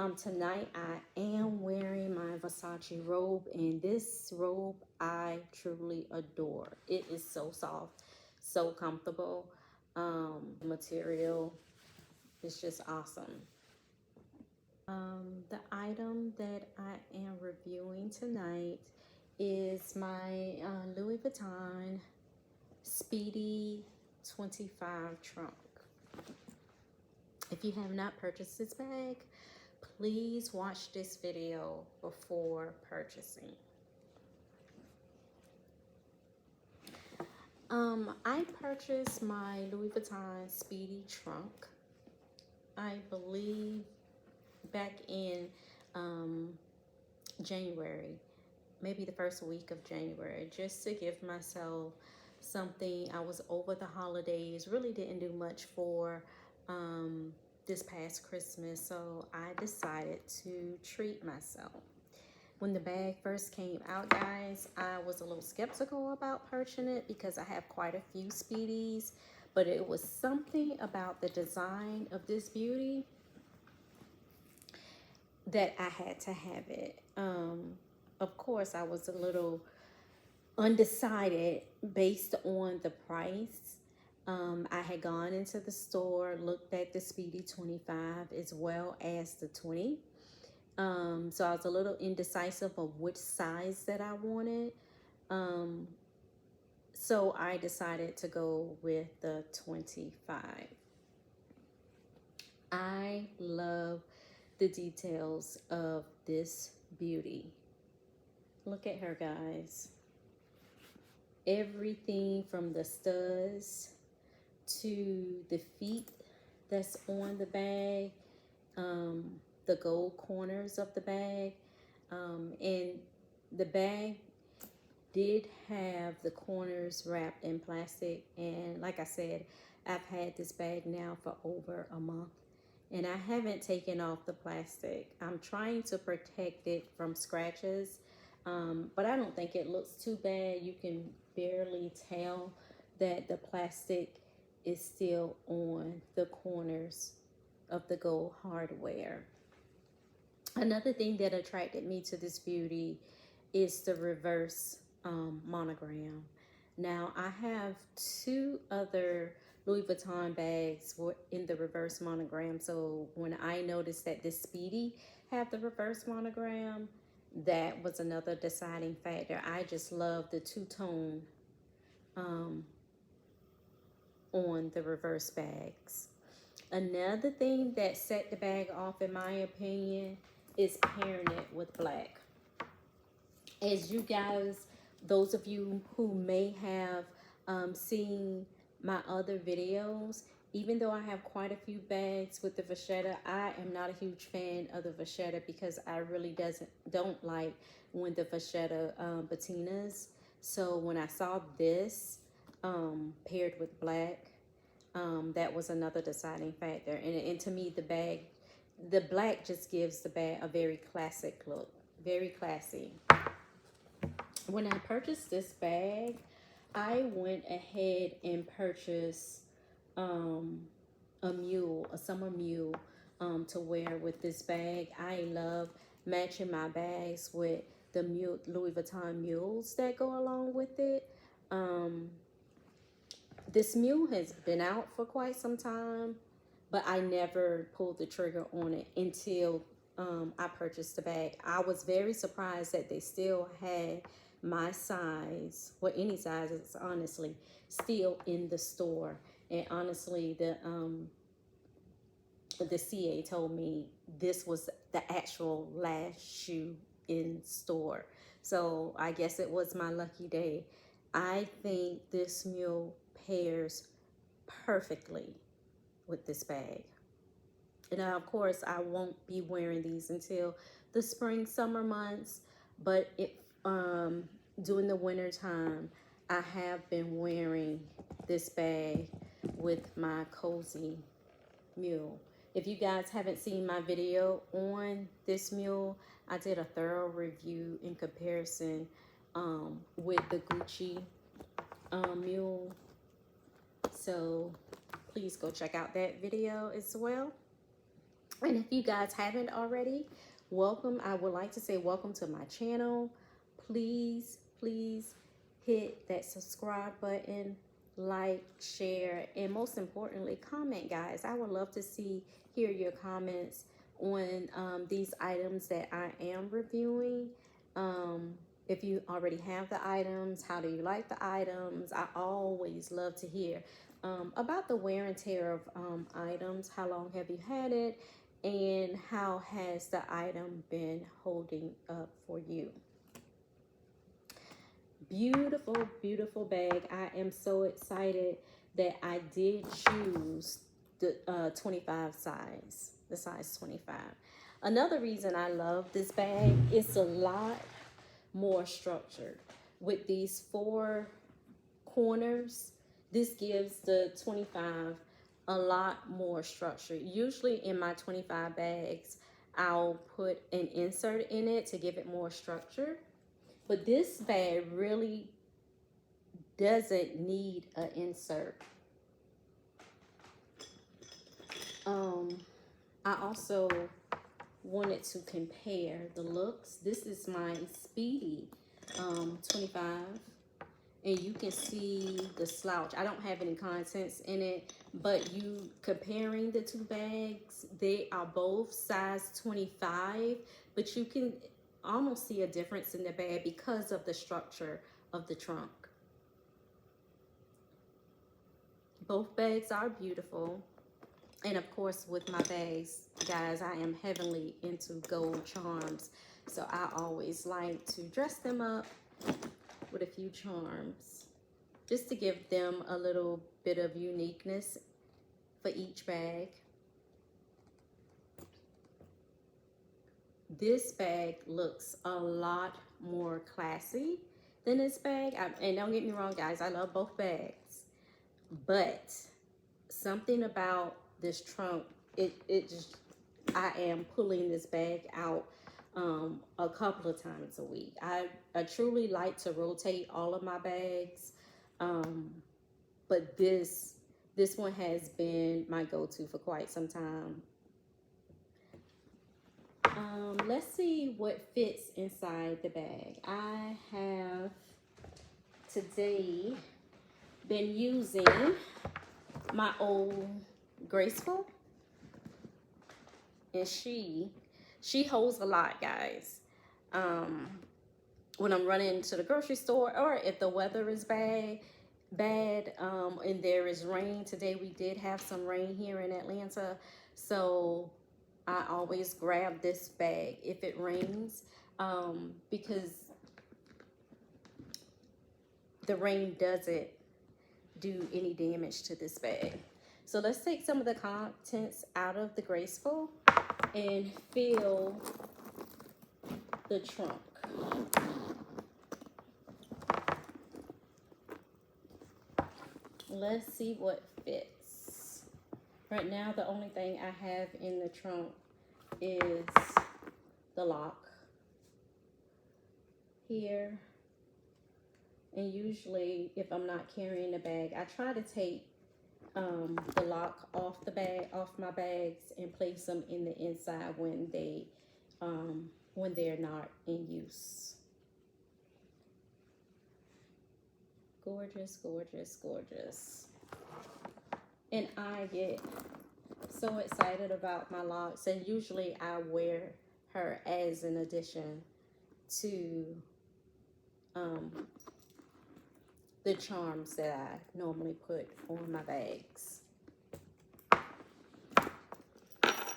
Tonight I am wearing my Versace robe, and this robe I truly adore. It is so soft, so comfortable. Material is just awesome. The item that I am reviewing tonight is my Louis Vuitton Speedy 25 trunk. If you have not purchased this bag, please watch this video before purchasing. I purchased my Louis Vuitton Speedy trunk, I believe back in January, maybe the first week of January, just to give myself something. I was over the holidays, really didn't do much for this past Christmas, so I decided to treat myself. When the bag first came out, guys, I was a little skeptical about purchasing it because I have quite a few Speedies, but it was something about the design of this beauty that I had to have it. Of course, I was a little undecided based on the price. I had gone into the store, looked at the Speedy 25 as well as the 20. So I was a little indecisive of which size that I wanted. So I decided to go with the 25. I love the details of this beauty. Look at her, guys. Everything from the studs to the feet that's on the bag, the gold corners of the bag, and the bag did have the corners wrapped in plastic. And like I said, I've had this bag now for over a month, and I haven't taken off the plastic. I'm trying to protect it from scratches, but I don't think it looks too bad. You can barely tell that the plastic is still on the corners of the gold hardware. Another thing that attracted me to this beauty is the reverse monogram. Now, I have two other Louis Vuitton bags in the reverse monogram. So when I noticed that this Speedy have the reverse monogram, that was another deciding factor. I just love the two-tone on the reverse bags. Another thing that set the bag off, in my opinion, is pairing it with black. As you guys, those of you who may have seen my other videos, even though I have quite a few bags with the vachetta, I am not a huge fan of the vachetta because I really don't like when the vachetta patinas. So when I saw this paired with black, that was another deciding factor. And to me, the black just gives the bag a very classic look, very classy. When I purchased this bag, I went ahead and purchased a summer mule to wear with this bag. I love matching my bags with the Louis Vuitton mules that go along with it. This mule has been out for quite some time, but I never pulled the trigger on it until I purchased the bag. I was very surprised that they still had my size, well, any sizes, honestly, still in the store. And honestly, the CA told me this was the actual last shoe in store. So I guess it was my lucky day. I think this mule pairs perfectly with this bag. Now, of course, I won't be wearing these until the spring, summer months, but during the winter time, I have been wearing this bag with my cozy mule. If you guys haven't seen my video on this mule, I did a thorough review in comparison with the Gucci mule. So please go check out that video as well. And if you guys haven't already, welcome. I would like to say welcome to my channel. Please, please hit that subscribe button, like, share, and most importantly, comment, guys. I would love to hear your comments on these items that I am reviewing. If you already have the items, how do you like the items? I always love to hear about the wear and tear of items. How long have you had it? And how has the item been holding up for you? Beautiful, beautiful bag. I am so excited that I did choose the 25 size, the size 25. Another reason I love this bag, it's a lot more structured. With these 4 corners, this gives the 25 a lot more structure. Usually in my 25 bags, I'll put an insert in it to give it more structure. But this bag really doesn't need an insert. I also wanted to compare the looks. This is my Speedy 25. And you can see the slouch. I don't have any contents in it, but you comparing the 2 bags, they are both size 25, but you can almost see a difference in the bag because of the structure of the trunk. Both bags are beautiful. And of course, with my bags, guys, I am heavily into gold charms. So I always like to dress them up with a few charms, just to give them a little bit of uniqueness for each bag. This bag looks a lot more classy than this bag. And don't get me wrong, guys, I love both bags, but something about this trunk, it just, I am pulling this bag out a couple of times a week. I truly like to rotate all of my bags, but this one has been my go-to for quite some time. Let's see what fits inside the bag. I have today been using my old Graceful, and she holds a lot, guys. When I'm running to the grocery store, or if the weather is bad, and there is rain. Today we did have some rain here in Atlanta, so I always grab this bag if it rains, because the rain doesn't do any damage to this bag. So let's take some of the contents out of the Graceful and fill the trunk. Let's see what fits. Right now, the only thing I have in the trunk is the lock here. And usually, if I'm not carrying the bag, I try to take the lock off my bags, and place them in the inside when they're not in use. Gorgeous, gorgeous, gorgeous. And I get so excited about my locks, and usually I wear her as an addition to the charms that I normally put on my bags.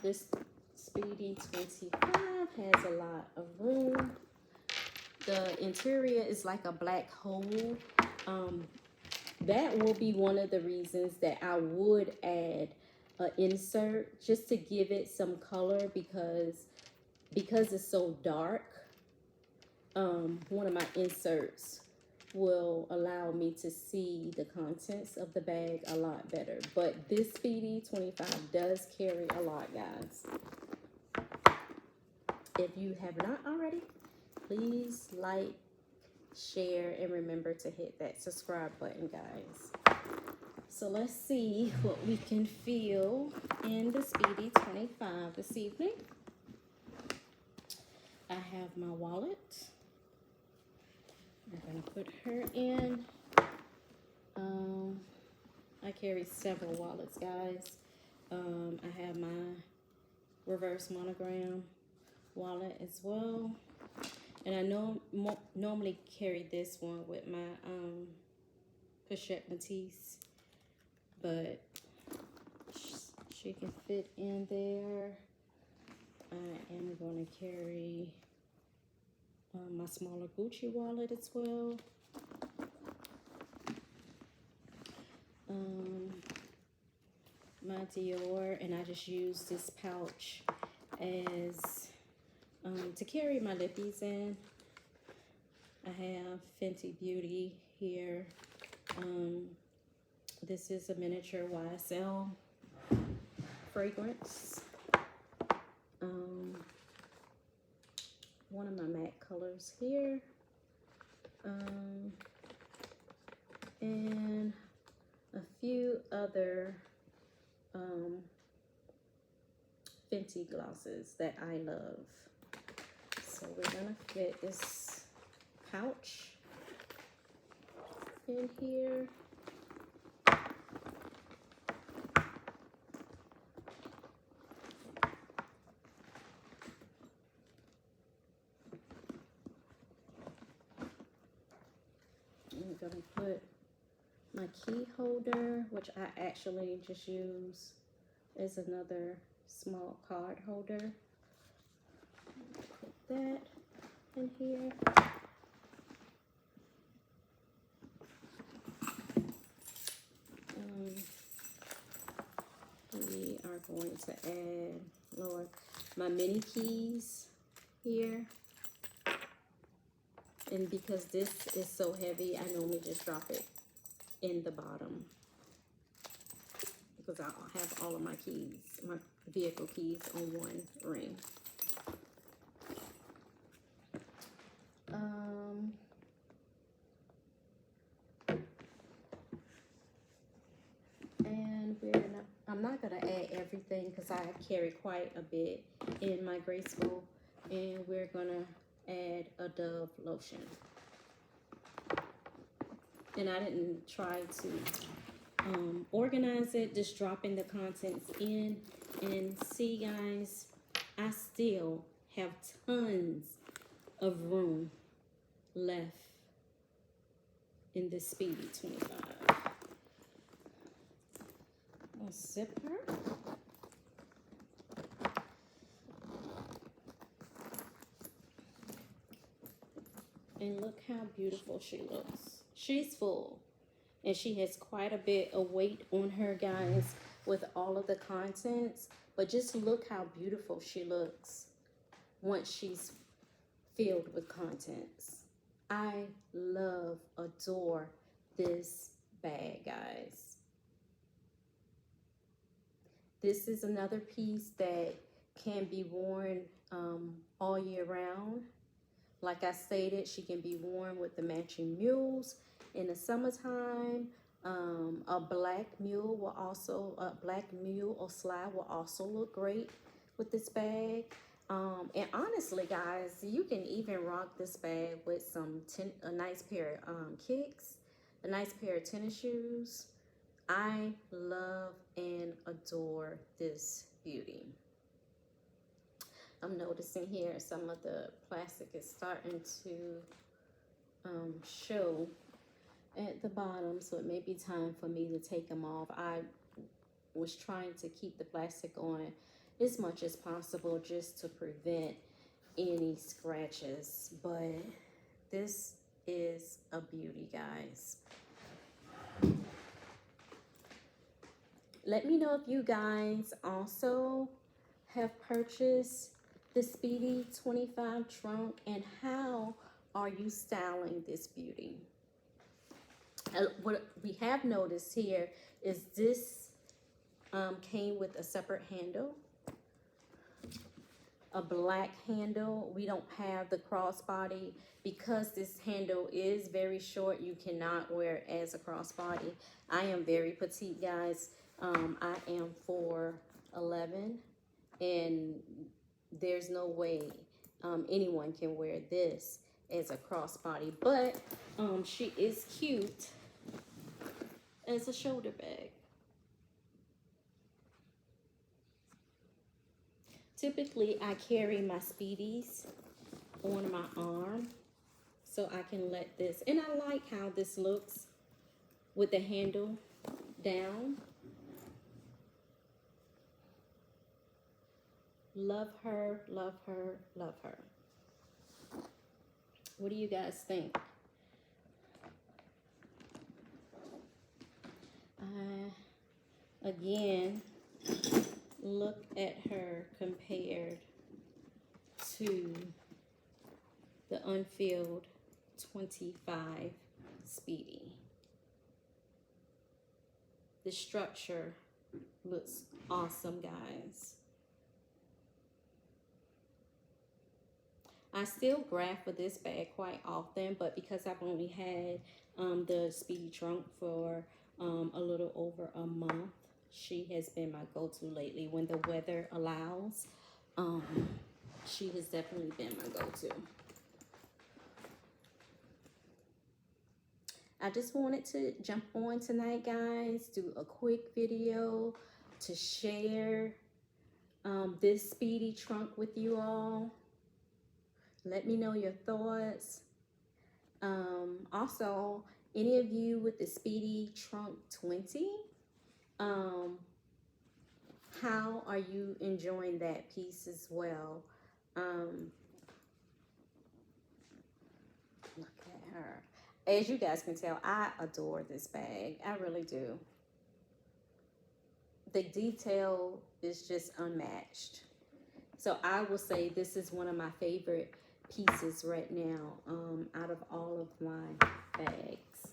This Speedy 25 has a lot of room. The interior is like a black hole. That will be one of the reasons that I would add an insert, just to give it some color, because it's so dark. One of my inserts will allow me to see the contents of the bag a lot better. But this Speedy 25 does carry a lot, guys. If you have not already, please like, share, and remember to hit that subscribe button, guys. So let's see what we can feel in the Speedy 25 this evening. I have my wallet. I'm going to put her in. I carry several wallets, guys. I have my reverse monogram wallet as well. And I normally carry this one with my pochette Matisse, but she can fit in there. I am going to carry my smaller Gucci wallet as well. My Dior, and I just use this pouch as to carry my lippies in. I have Fenty Beauty here. This is a miniature YSL fragrance. One of my matte colors here. And a few other Fenty glosses that I love. So we're gonna fit this pouch in here. I'm gonna put my key holder, which I actually just use as another small card holder. Put that in here. We are going to add, Lord, my mini keys here. And because this is so heavy, I normally just drop it in the bottom, because I have all of my keys, my vehicle keys, on one ring. And I'm not gonna add everything because I carry quite a bit in my Graceful, and we're gonna add a Dove lotion. And I didn't try to organize it, just dropping the contents in. And see, guys, I still have tons of room left in this Speedy 25. A zipper. And look how beautiful she looks. She's full. And she has quite a bit of weight on her, guys, with all of the contents. But just look how beautiful she looks once she's filled with contents. I love, adore this bag, guys. This is another piece that can be worn all year round. Like I stated, she can be worn with the matching mules in the summertime. A black mule or slide will also look great with this bag. And honestly, guys, you can even rock this bag with a nice pair of kicks, a nice pair of tennis shoes. I love and adore this beauty. I'm noticing here some of the plastic is starting to show at the bottom, so it may be time for me to take them off. I was trying to keep the plastic on as much as possible just to prevent any scratches, but this is a beauty, guys. Let me know if you guys also have purchased the Speedy 25 trunk, and how are you styling this beauty? What we have noticed here is this came with a separate handle. a black handle. We don't have the crossbody. Because this handle is very short, you cannot wear it as a crossbody. I am very petite, guys. I am 4'11", and there's no way anyone can wear this as a crossbody. But she is cute as a shoulder bag. Typically, I carry my Speedies on my arm so I can let this, and I like how this looks with the handle down. Love her, love her, love her. What do you guys think? Again, look at her compared to the unfilled 25 Speedy. The structure looks awesome, guys. I still grab for this bag quite often, but because I've only had the Speedy trunk for a little over a month, she has been my go-to lately. When the weather allows, she has definitely been my go-to. I just wanted to jump on tonight, guys, do a quick video to share this Speedy trunk with you all. Let me know your thoughts. Also, any of you with the Speedy Trunk 20, how are you enjoying that piece as well? Look at her. As you guys can tell, I adore this bag. I really do. The detail is just unmatched. So I will say this is one of my favorite pieces right now out of all of my bags.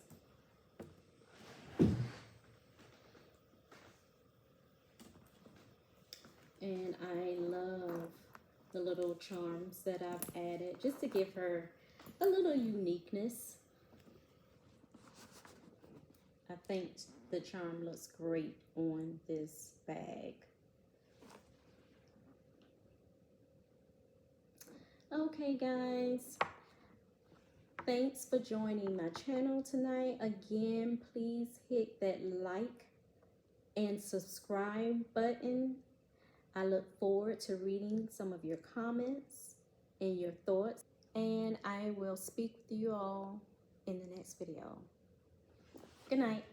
And I love the little charms that I've added just to give her a little uniqueness. I think the charm looks great on this bag. Okay, guys. Thanks for joining my channel tonight. Again, please hit that like and subscribe button. I look forward to reading some of your comments and your thoughts. And I will speak with you all in the next video. Good night.